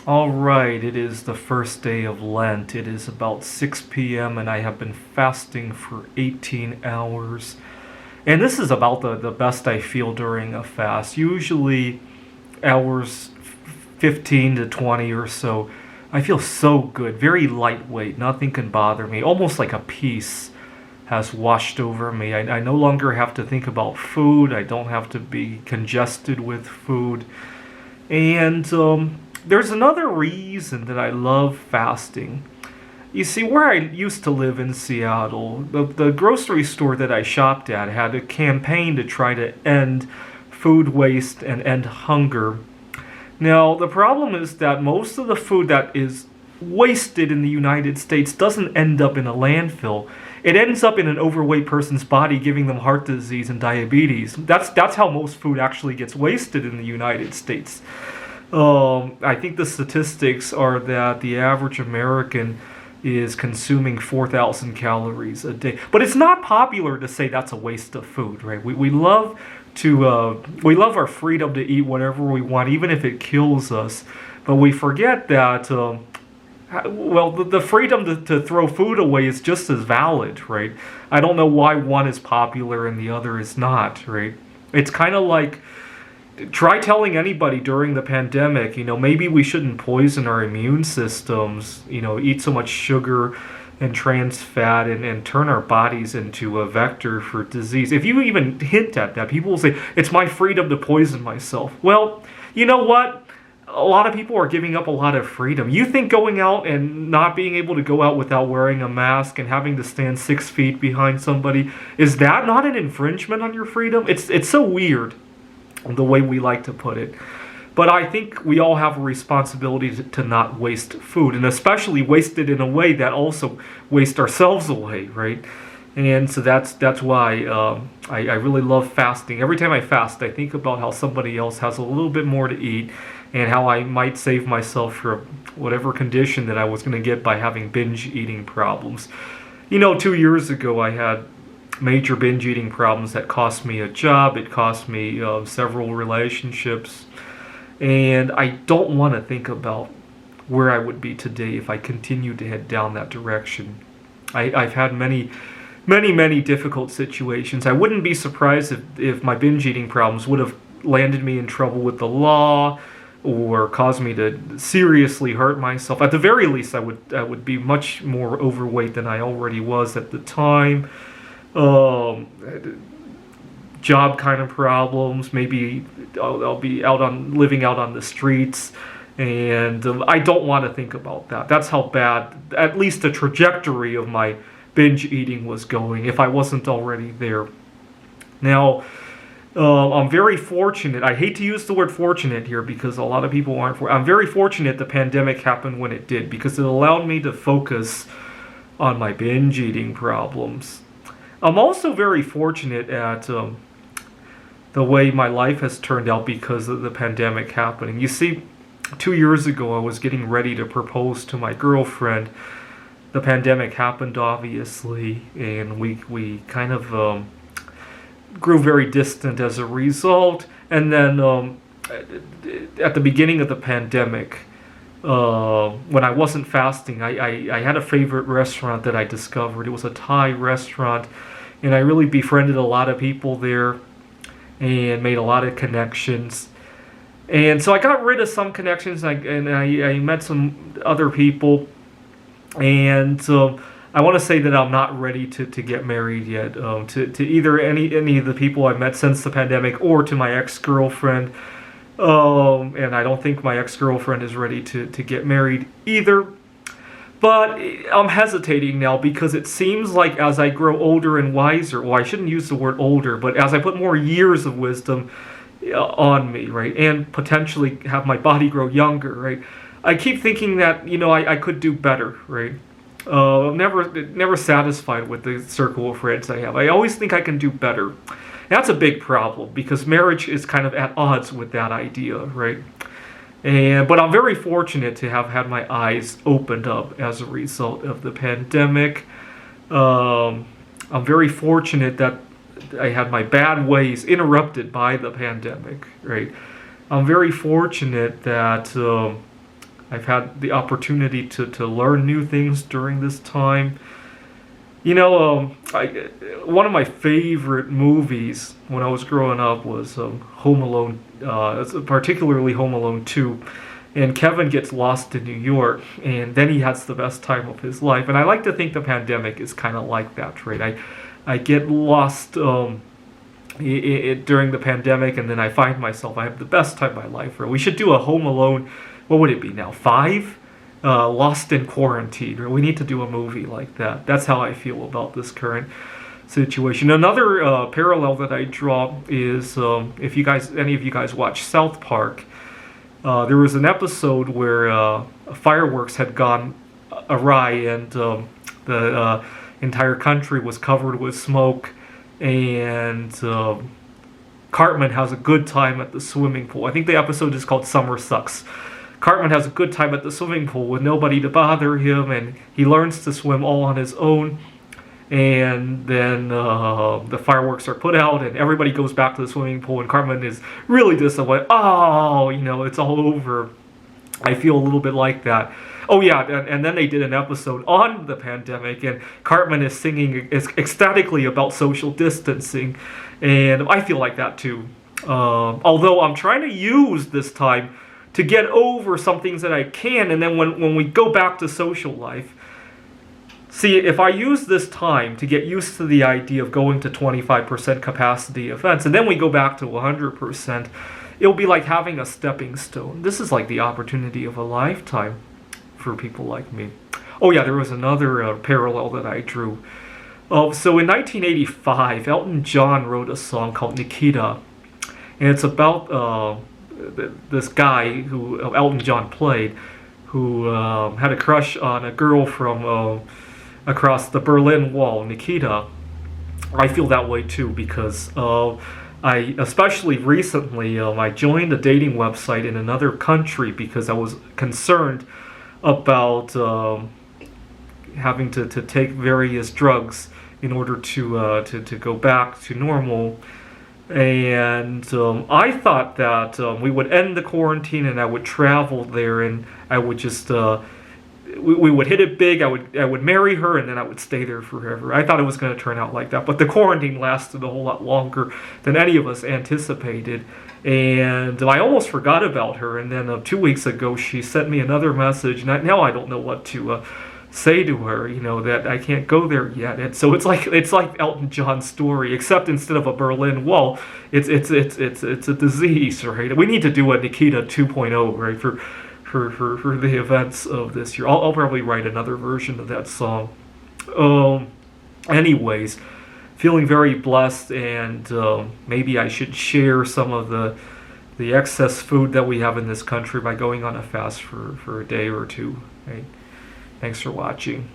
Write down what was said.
All right, it is the first day of Lent. It is about 6 p.m. and I have been fasting for 18 hours. And this is about the best I feel during a fast. Usually hours 15 to 20 or so. I feel so good, very lightweight. Nothing can bother me. Almost like a peace has washed over me. I no longer have to think about food. I don't have to be congested with food. And there's another reason that I love fasting. You see, where I used to live in Seattle, the grocery store that I shopped at had a campaign to try to end food waste and end hunger. Now, the problem is that most of the food that is wasted in the United States doesn't end up in a landfill. It ends up in an overweight person's body, giving them heart disease and diabetes. That's how most food actually gets wasted in the United States. I think the statistics are that the average American is consuming 4,000 calories a day. But it's not popular to say that's a waste of food, right? We love we love our freedom to eat whatever we want, even if it kills us. But we forget that the freedom to throw food away is just as valid, right? I don't know why one is popular and the other is not, right? It's kind of like, try telling anybody during the pandemic, maybe we shouldn't poison our immune systems, eat so much sugar and trans fat and turn our bodies into a vector for disease. If you even hint at that, people will say, it's my freedom to poison myself. Well, you know what? A lot of people are giving up a lot of freedom. You think going out and not being able to go out without wearing a mask and having to stand 6 feet behind somebody, is that not an infringement on your freedom? It's so weird the way we like to put it. But I think we all have a responsibility to not waste food, and especially waste it in a way that also waste ourselves away, right? And so that's why I really love fasting. Every time I fast, I think about how somebody else has a little bit more to eat and how I might save myself for whatever condition that I was going to get by having binge eating problems. 2 years ago I had major binge eating problems that cost me a job. It cost me several relationships. And I don't want to think about where I would be today if I continued to head down that direction. I've had many difficult situations. I wouldn't be surprised if my binge eating problems would have landed me in trouble with the law or caused me to seriously hurt myself. At the very least, I would be much more overweight than I already was at the time. Job kind of problems. Maybe I'll be living out on the streets, and I don't want to think about that. That's how bad, at least the trajectory of my binge eating was going, if I wasn't already there. Now, I'm very fortunate. I hate to use the word fortunate here because a lot of people aren't. I'm very fortunate the pandemic happened when it did, because it allowed me to focus on my binge eating problems. I'm also very fortunate at the way my life has turned out because of the pandemic happening. You see, 2 years ago I was getting ready to propose to my girlfriend. The pandemic happened, obviously, and we kind of grew very distant as a result. And then at the beginning of the pandemic, when I wasn't fasting, I had a favorite restaurant that I discovered. It was a Thai restaurant, and I really befriended a lot of people there and made a lot of connections. And so I got rid of some connections, and I met some other people. And I want to say that I'm not ready to get married yet, to either any of the people I've met since the pandemic or to my ex-girlfriend. And I don't think my ex-girlfriend is ready to get married either. But I'm hesitating now because it seems like as I grow older and wiser, well, I shouldn't use the word older, but as I put more years of wisdom on me, right, and potentially have my body grow younger, right, I keep thinking that, I could do better, right? I'm never satisfied with the circle of friends I have. I always think I can do better. That's a big problem because marriage is kind of at odds with that idea, right? But I'm very fortunate to have had my eyes opened up as a result of the pandemic. I'm very fortunate that I had my bad ways interrupted by the pandemic, right? I'm very fortunate that I've had the opportunity to learn new things during this time. One of my favorite movies when I was growing up was Home Alone, particularly Home Alone 2. And Kevin gets lost in New York, and then he has the best time of his life. And I like to think the pandemic is kind of like that, right? I get lost during the pandemic, and then I find myself, I have the best time of my life. Or we should do a Home Alone, what would it be now, 5? Lost in Quarantine. Or we need to do a movie like that. That's how I feel about this current situation. Another parallel that I draw is if any of you guys watch South Park, there was an episode where fireworks had gone awry, and the entire country was covered with smoke, and Cartman has a good time at the swimming pool. I think the episode is called Summer Sucks. Cartman has a good time at the swimming pool with nobody to bother him, and he learns to swim all on his own. And then the fireworks are put out, and everybody goes back to the swimming pool, and Cartman is really disappointed. Oh, it's all over. I feel a little bit like that. Oh yeah, and then they did an episode on the pandemic, and Cartman is singing ecstatically about social distancing, and I feel like that too. Although I'm trying to use this time to get over some things that I can, and then when we go back to social life, see, if I use this time to get used to the idea of going to 25% capacity events, and then we go back to 100%, it'll be like having a stepping stone. This is like the opportunity of a lifetime for people like me. Oh yeah, there was another parallel that I drew. So in 1985, Elton John wrote a song called Nikita, and it's about this guy who Elton John played, who had a crush on a girl from across the Berlin Wall, Nikita. I feel that way too, because especially recently, I joined a dating website in another country because I was concerned about having to take various drugs in order to go back to normal. And I thought that we would end the quarantine and I would travel there, and I would just we would hit it big. I would marry her, and then I would stay there forever. I thought it was going to turn out like that, but the quarantine lasted a whole lot longer than any of us anticipated, and I almost forgot about her. And then 2 weeks ago, she sent me another message, and now I don't know what to say to her. That I can't go there yet. And so it's like Elton John's story, except instead of a Berlin Wall, it's a disease, right? We need to do a Nikita 2.0, right, for the events of this year. I'll probably write another version of that song. Anyways, feeling very blessed, and maybe I should share some of the excess food that we have in this country by going on a fast for a day or two. Right? Thanks for watching.